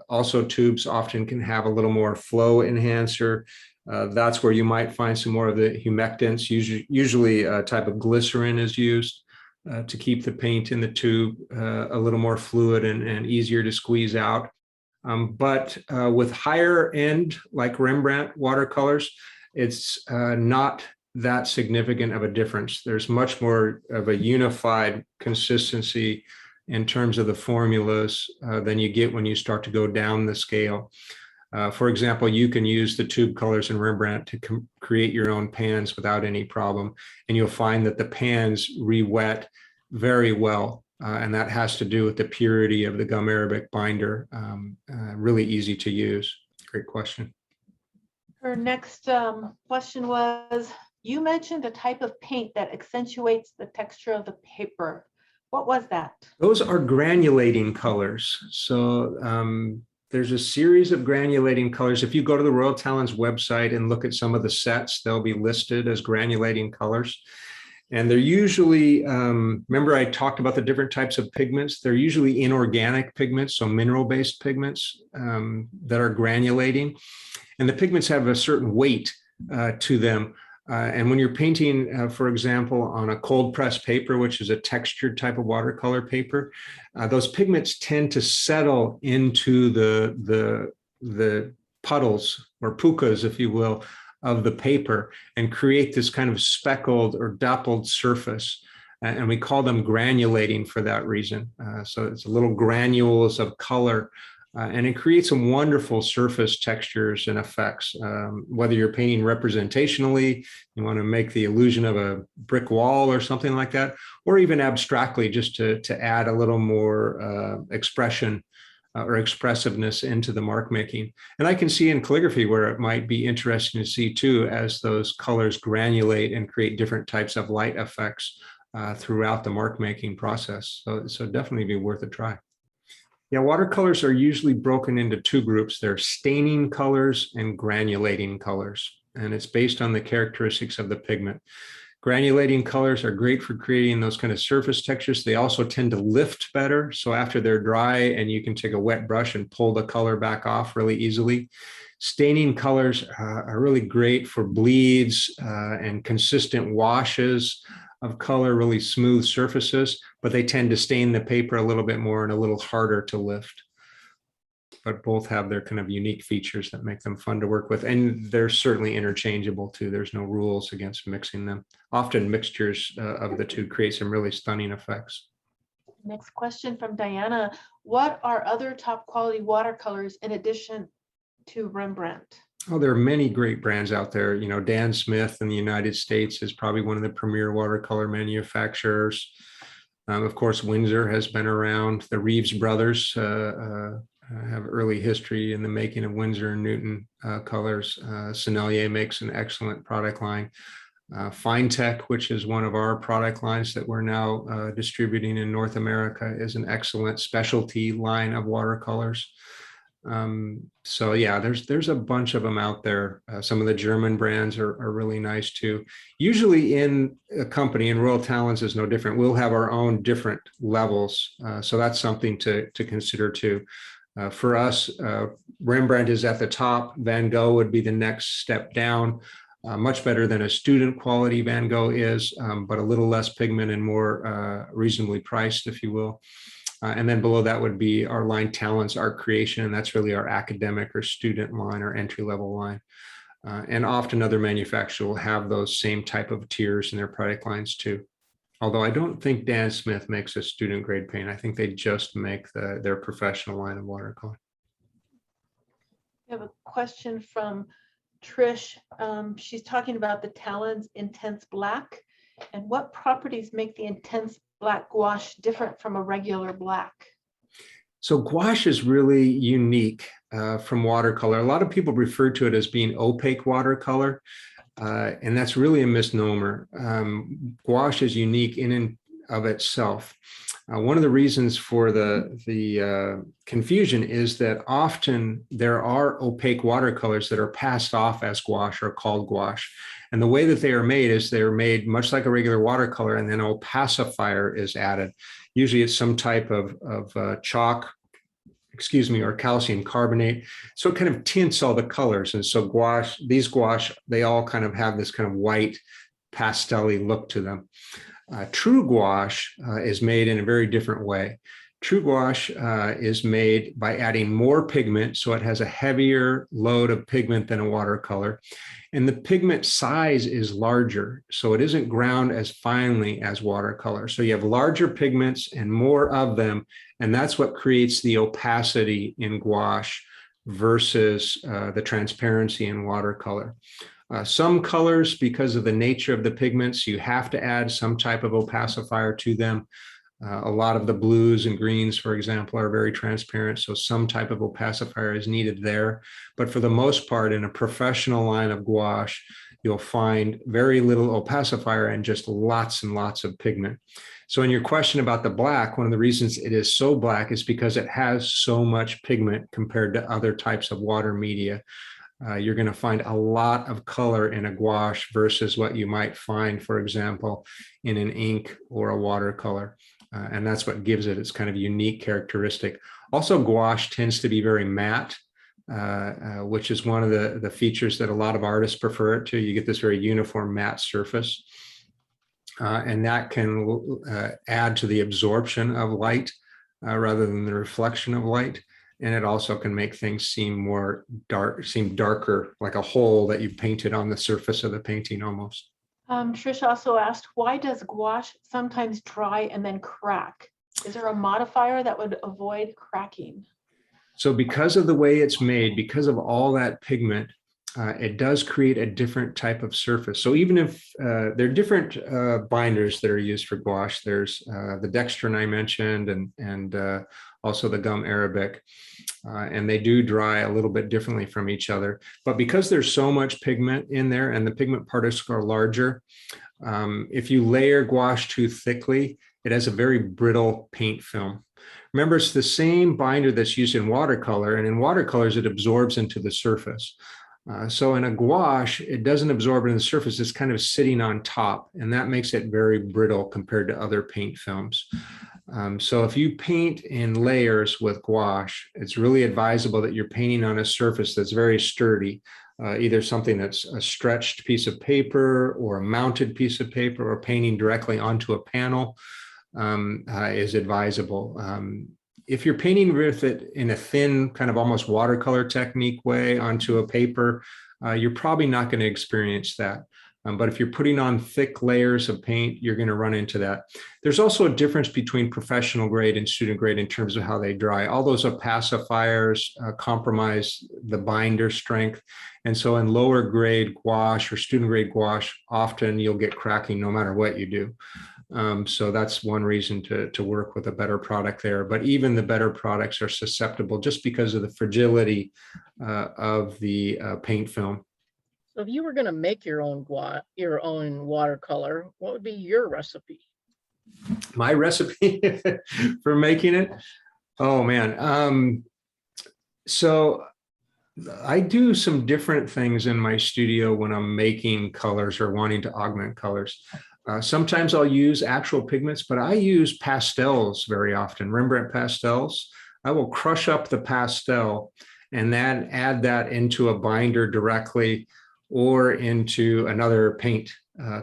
S3: Also, tubes often can have a little more flow enhancer. That's where you might find some more of the humectants. Usually a type of glycerin is used to keep the paint in the tube a little more fluid and easier to squeeze out. But with higher end, like Rembrandt watercolors, it's not that significant of a difference. There's much more of a unified consistency in terms of the formulas than you get when you start to go down the scale. For example, you can use the tube colors in Rembrandt to create your own pans without any problem. And you'll find that the pans re-wet very well. And that has to do with the purity of the gum arabic binder. Really easy to use. Great question.
S1: Her next question was, you mentioned a type of paint that accentuates the texture of the paper. What was that?
S3: Those are granulating colors. So there's a series of granulating colors. If you go to the Royal Talens website and look at some of the sets, they'll be listed as granulating colors. And they're usually, remember I talked about the different types of pigments? They're usually inorganic pigments, so mineral-based pigments that are granulating. And the pigments have a certain weight to them. And when you're painting, for example, on a cold press paper, which is a textured type of watercolor paper, those pigments tend to settle into the puddles or pukas, if you will, of the paper and create this kind of speckled or dappled surface. And we call them granulating for that reason. So it's little granules of color. And it creates some wonderful surface textures and effects. Whether you're painting representationally, you want to make the illusion of a brick wall or something like that, or even abstractly, just to add a little more expression or expressiveness into the mark making. And I can see in calligraphy where it might be interesting to see too, as those colors granulate and create different types of light effects throughout the mark making process. So definitely be worth a try. Yeah, watercolors are usually broken into two groups. They're staining colors and granulating colors, and it's based on the characteristics of the pigment. Granulating colors are great for creating those kind of surface textures. They also tend to lift better. So after they're dry and you can take a wet brush and pull the color back off really easily. Staining colors are really great for bleeds and consistent washes of color, really smooth surfaces, but they tend to stain the paper a little bit more and a little harder to lift. But both have their kind of unique features that make them fun to work with. And they're certainly interchangeable too. There's no rules against mixing them. Often mixtures of the two create some really stunning effects.
S1: Next question from Diana. What are other top quality watercolors in addition to Rembrandt?
S3: Oh, there are many great brands out there. You know, Dan Smith in the United States is probably one of the premier watercolor manufacturers. Of course, Winsor has been around. The Reeves brothers have early history in the making of Winsor and Newton colors. Sennelier makes an excellent product line. Finetech, which is one of our product lines that we're now distributing in North America, is an excellent specialty line of watercolors. So yeah, there's a bunch of them out there. Some of the German brands are really nice too. Usually in a company, and Royal Talens is no different, we'll have our own different levels. So that's something to consider too. For us, Rembrandt is at the top. Van Gogh would be the next step down. Much better than a student quality Van Gogh is, but a little less pigment and more reasonably priced, if you will. And then below that would be our line Talents Art Creation. And that's really our academic or student line or entry-level line. And often other manufacturers will have those same type of tiers in their product lines too. Although I don't think Dan Smith makes a student grade paint. I think they just make their professional line of watercolor.
S1: We have a question from Trish. She's talking about the Talens Intense Black and what properties make the Intense Black gouache different from a regular black?
S3: So gouache is really unique from watercolor. A lot of people refer to it as being opaque watercolor, and that's really a misnomer. Gouache is unique in and of itself. One of the reasons for the confusion is that often there are opaque watercolors that are passed off as gouache or called gouache. And the way that they are made is they're made much like a regular watercolor, and then an opacifier is added. Usually it's some type of chalk, or calcium carbonate. So it kind of tints all the colors. And so these gouache, they all kind of have this kind of white pastel-y look to them. True gouache is made in a very different way. True gouache is made by adding more pigment, so it has a heavier load of pigment than a watercolor. And the pigment size is larger, so it isn't ground as finely as watercolor. So you have larger pigments and more of them, and that's what creates the opacity in gouache versus the transparency in watercolor. Some colors, because of the nature of the pigments, you have to add some type of opacifier to them. A lot of the blues and greens, for example, are very transparent, so some type of opacifier is needed there. But for the most part, in a professional line of gouache, you'll find very little opacifier and just lots and lots of pigment. So in your question about the black, one of the reasons it is so black is because it has so much pigment compared to other types of water media. You're going to find a lot of color in a gouache versus what you might find, for example, in an ink or a watercolor. And that's what gives it its kind of unique characteristic. Also, gouache tends to be very matte, which is one of the features that a lot of artists prefer it to. You get this very uniform matte surface. And that can add to the absorption of light rather than the reflection of light. And it also can make things seem darker, like a hole that you've painted on the surface of the painting almost.
S1: Trish also asked, why does gouache sometimes dry and then crack? Is there a modifier that would avoid cracking?
S3: So because of the way it's made, because of all that pigment, it does create a different type of surface. So even if there are different binders that are used for gouache, there's the dextrin I mentioned, and also the gum arabic, and they do dry a little bit differently from each other. But because there's so much pigment in there and the pigment particles are larger, if you layer gouache too thickly, it has a very brittle paint film. Remember, it's the same binder that's used in watercolor, and in watercolors, it absorbs into the surface. So in a gouache, it doesn't absorb into the surface, it's kind of sitting on top, and that makes it very brittle compared to other paint films. So if you paint in layers with gouache, it's really advisable that you're painting on a surface that's very sturdy, either something that's a stretched piece of paper or a mounted piece of paper, or painting directly onto a panel is advisable. If you're painting with it in a thin, kind of almost watercolor technique way onto a paper, you're probably not going to experience that. But if you're putting on thick layers of paint, you're going to run into that. There's also a difference between professional grade and student grade in terms of how they dry. All those opacifiers compromise the binder strength. And so in lower grade gouache or student grade gouache, often you'll get cracking no matter what you do. So that's one reason to work with a better product there. But even the better products are susceptible just because of the fragility of the paint film.
S4: So if you were going to make your own watercolor, what would be your recipe?
S3: My recipe for making it? Oh man. So I do some different things in my studio when I'm making colors or wanting to augment colors. Sometimes I'll use actual pigments, but I use pastels very often, Rembrandt pastels. I will crush up the pastel and then add that into a binder directly or into another paint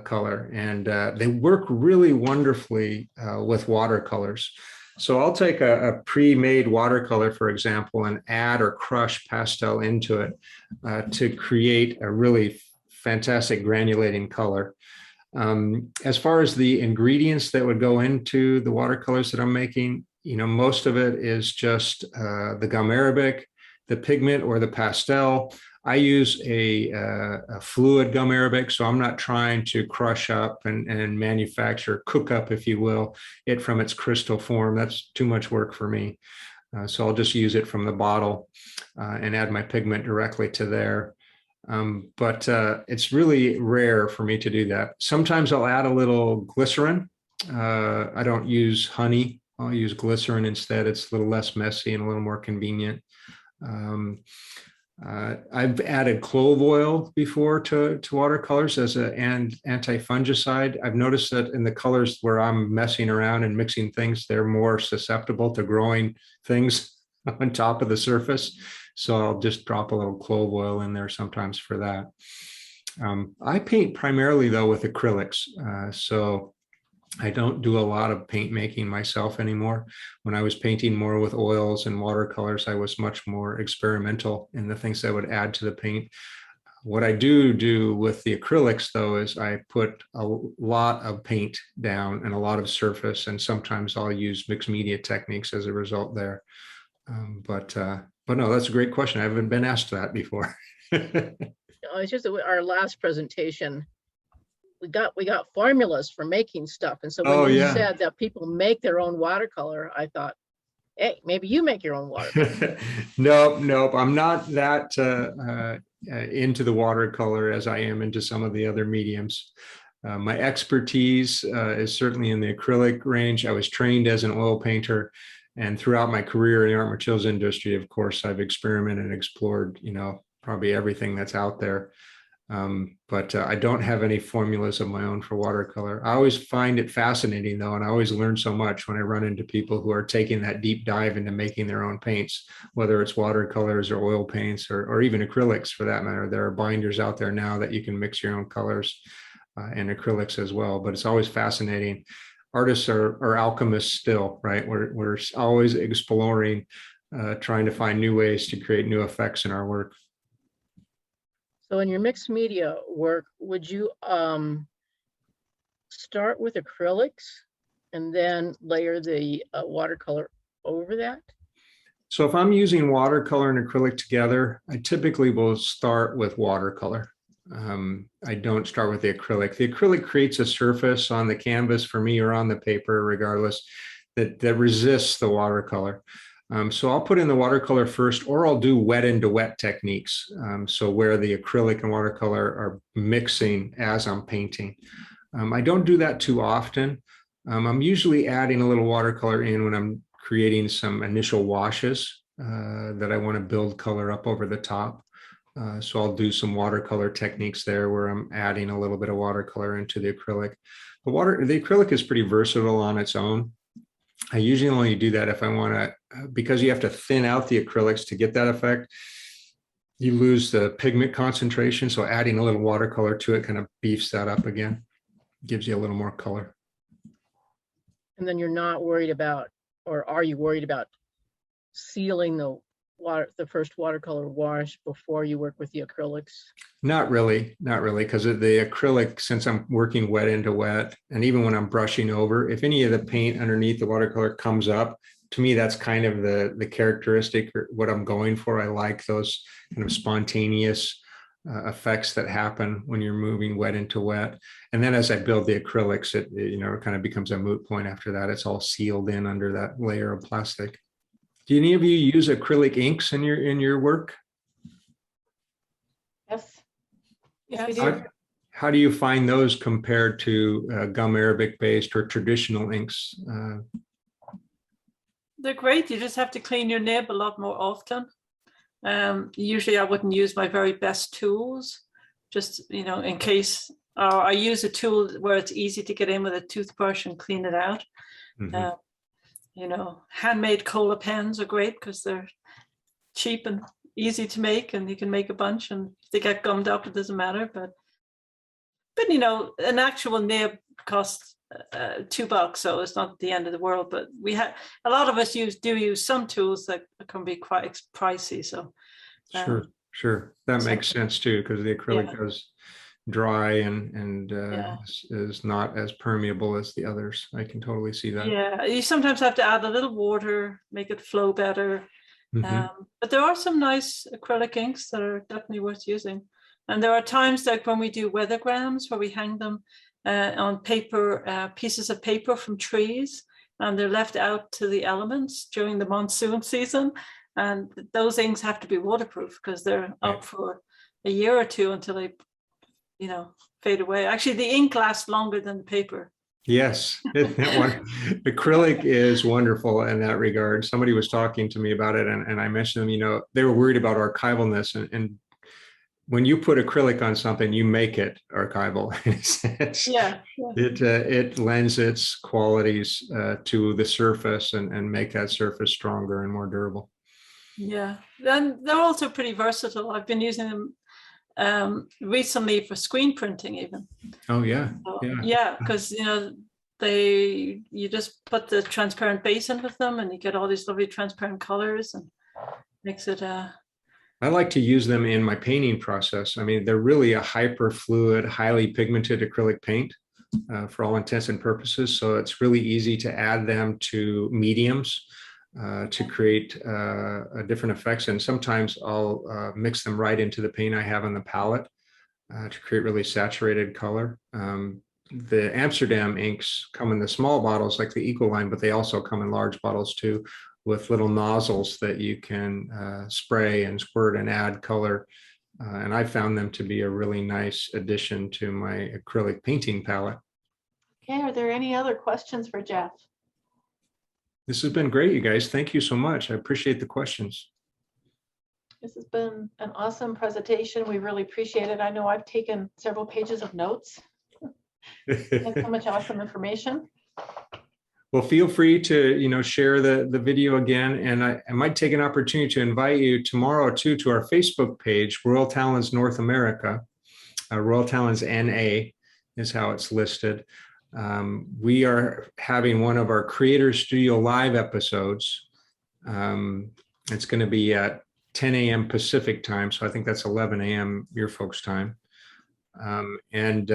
S3: color. And they work really wonderfully with watercolors. So I'll take a pre-made watercolor, for example, and add or crush pastel into it to create a really fantastic granulating color. As far as the ingredients that would go into the watercolors that I'm making, most of it is just the gum arabic, the pigment or the pastel. I use a fluid gum arabic, so I'm not trying to crush up and manufacture, cook up, if you will, it from its crystal form. That's too much work for me. So I'll just use it from the bottle and add my pigment directly to there. But it's really rare for me to do that. Sometimes I'll add a little glycerin. I don't use honey. I'll use glycerin instead. It's a little less messy and a little more convenient. I've added clove oil before to watercolors as an anti-fungicide. I've noticed that in the colors where I'm messing around and mixing things, they're more susceptible to growing things on top of the surface. So I'll just drop a little clove oil in there sometimes for that. I paint primarily though with acrylics. So I don't do a lot of paint making myself anymore. When I was painting more with oils and watercolors, I was much more experimental in the things that would add to the paint. What I do with the acrylics though, is I put a lot of paint down and a lot of surface, and sometimes I'll use mixed media techniques as a result there. But no, that's a great question. I haven't been asked that before.
S4: It's just that our last presentation, we got formulas for making stuff. And so when you said that people make their own watercolor, I thought, hey, maybe you make your own watercolor.
S3: Nope. I'm not that into the watercolor as I am into some of the other mediums. My expertise is certainly in the acrylic range. I was trained as an oil painter, and throughout my career in the art materials industry, of course, I've experimented and explored, probably everything that's out there. But I don't have any formulas of my own for watercolor. I always find it fascinating though, and I always learn so much when I run into people who are taking that deep dive into making their own paints, whether it's watercolors or oil paints or even acrylics for that matter. There are binders out there now that you can mix your own colors and acrylics as well, but it's always fascinating. Artists are alchemists still, right? We're always exploring, trying to find new ways to create new effects in our work.
S4: So in your mixed media work, would you start with acrylics and then layer the watercolor over that?
S3: So if I'm using watercolor and acrylic together, I typically will start with watercolor. I don't start with the acrylic. The acrylic creates a surface on the canvas for me or on the paper, regardless, that resists the watercolor. So I'll put in the watercolor first, or I'll do wet into wet techniques. So where the acrylic and watercolor are mixing as I'm painting. I don't do that too often. I'm usually adding a little watercolor in when I'm creating some initial washes that I want to build color up over the top. So I'll do some watercolor techniques there where I'm adding a little bit of watercolor into the acrylic. The acrylic is pretty versatile on its own. I usually only do that if I want to, because you have to thin out the acrylics to get that effect. You lose the pigment concentration. So adding a little watercolor to it kind of beefs that up again, gives you a little more color.
S4: And then you're not worried about, or are you worried about sealing the first watercolor wash before you work with the acrylics?
S3: Not really, because the acrylic, since I'm working wet into wet, and even when I'm brushing over, if any of the paint underneath the watercolor comes up, to me, that's kind of the characteristic or what I'm going for. I like those kind of spontaneous effects that happen when you're moving wet into wet. And then as I build the acrylics, it kind of becomes a moot point after that. It's all sealed in under that layer of plastic. Do any of you use acrylic inks in your work?
S1: Yes. Yes, we
S4: Yes.
S1: do.
S3: How do you find those compared to gum arabic based or traditional inks?
S5: They're great. You just have to clean your nib a lot more often. Usually I wouldn't use my very best tools, just, in case, or I use a tool where it's easy to get in with a toothbrush and clean it out.
S3: Mhm.
S5: Handmade cola pens are great because they're cheap and easy to make, and you can make a bunch, and if they get gummed up, it doesn't matter. But an actual nib costs $2, so it's not the end of the world. But we have a lot of us do use some tools that can be quite pricey. So
S3: Sure, that makes sense too, because the acrylic does dry and is not as permeable as the others. I can totally see that.
S5: Yeah, you sometimes have to add a little water, make it flow better. But there are some nice acrylic inks that are definitely worth using. And there are times like when we do weathergrams where we hang them on paper, pieces of paper from trees, and they're left out to the elements during the monsoon season. And those inks have to be waterproof because they're up for a year or two until they fade away. Actually, the ink lasts longer than the paper.
S3: Yes, acrylic is wonderful in that regard. Somebody was talking to me about it, and I mentioned them, they were worried about archivalness. And when you put acrylic on something, you make it archival. It lends its qualities to the surface and make that surface stronger and more durable.
S5: Yeah, and they're also pretty versatile. I've been using them recently for screen printing even.
S3: Oh yeah.
S5: Yeah, because you just put the transparent base in with them and you get all these lovely transparent colors and makes it
S3: I like to use them in my painting process. I mean, they're really a hyperfluid, highly pigmented acrylic paint for all intents and purposes. So it's really easy to add them to mediums to create different effects. And sometimes I'll mix them right into the paint I have on the palette to create really saturated color. The Amsterdam inks come in the small bottles like the Ecoline, but they also come in large bottles too, with little nozzles that you can spray and squirt and add color. And I found them to be a really nice addition to my acrylic painting palette.
S1: Okay, are there any other questions for Jeff?
S3: This has been great, you guys. Thank you so much. I appreciate the questions.
S1: This has been an awesome presentation. We really appreciate it. I know I've taken several pages of notes. That's so much awesome information.
S3: Well, feel free to, share the video again. And I might take an opportunity to invite you tomorrow too to our Facebook page, Royal Talens North America. Royal Talens NA is how it's listed. We are having one of our Creator Studio Live episodes. It's going to be at 10 a.m. Pacific time. So I think that's 11 a.m. your folks' time. And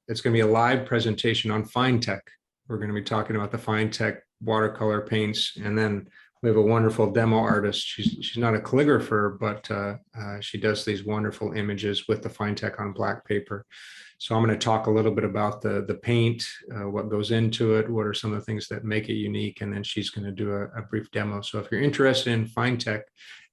S3: it's going to be a live presentation on fine tech. We're going to be talking about the fine tech watercolor paints. And then we have a wonderful demo artist. She's not a calligrapher, but she does these wonderful images with the fine tech on black paper. So I'm going to talk a little bit about the paint, what goes into it, what are some of the things that make it unique, and then she's going to do a brief demo. So if you're interested in fine tech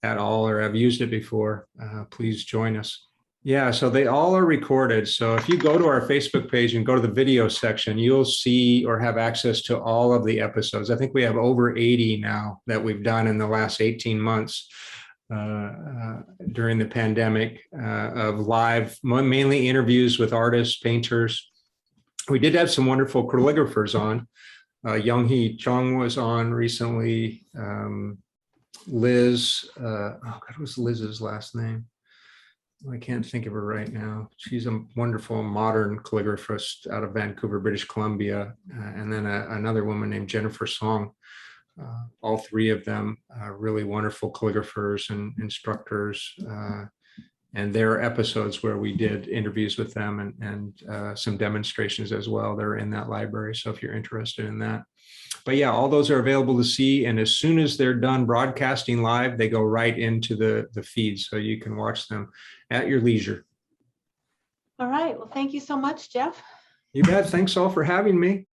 S3: at all or have used it before, please join us. Yeah, so they all are recorded. So if you go to our Facebook page and go to the video section, you'll see or have access to all of the episodes. I think we have over 80 now that we've done in the last 18 months during the pandemic of live, mainly interviews with artists, painters. We did have some wonderful calligraphers on. Young-hee Chung was on recently. Liz, what was Liz's last name? I can't think of her right now. She's a wonderful modern calligraphist out of Vancouver, British Columbia. And then another woman named Jennifer Song. All three of them really wonderful calligraphers and instructors. And there are episodes where we did interviews with them and some demonstrations as well. They're in that library. So if you're interested in that. But yeah, all those are available to see. And as soon as they're done broadcasting live, they go right into the feed. So you can watch them at your leisure.
S1: All right. Well, thank you so much, Jeff.
S3: You bet. Thanks all for having me.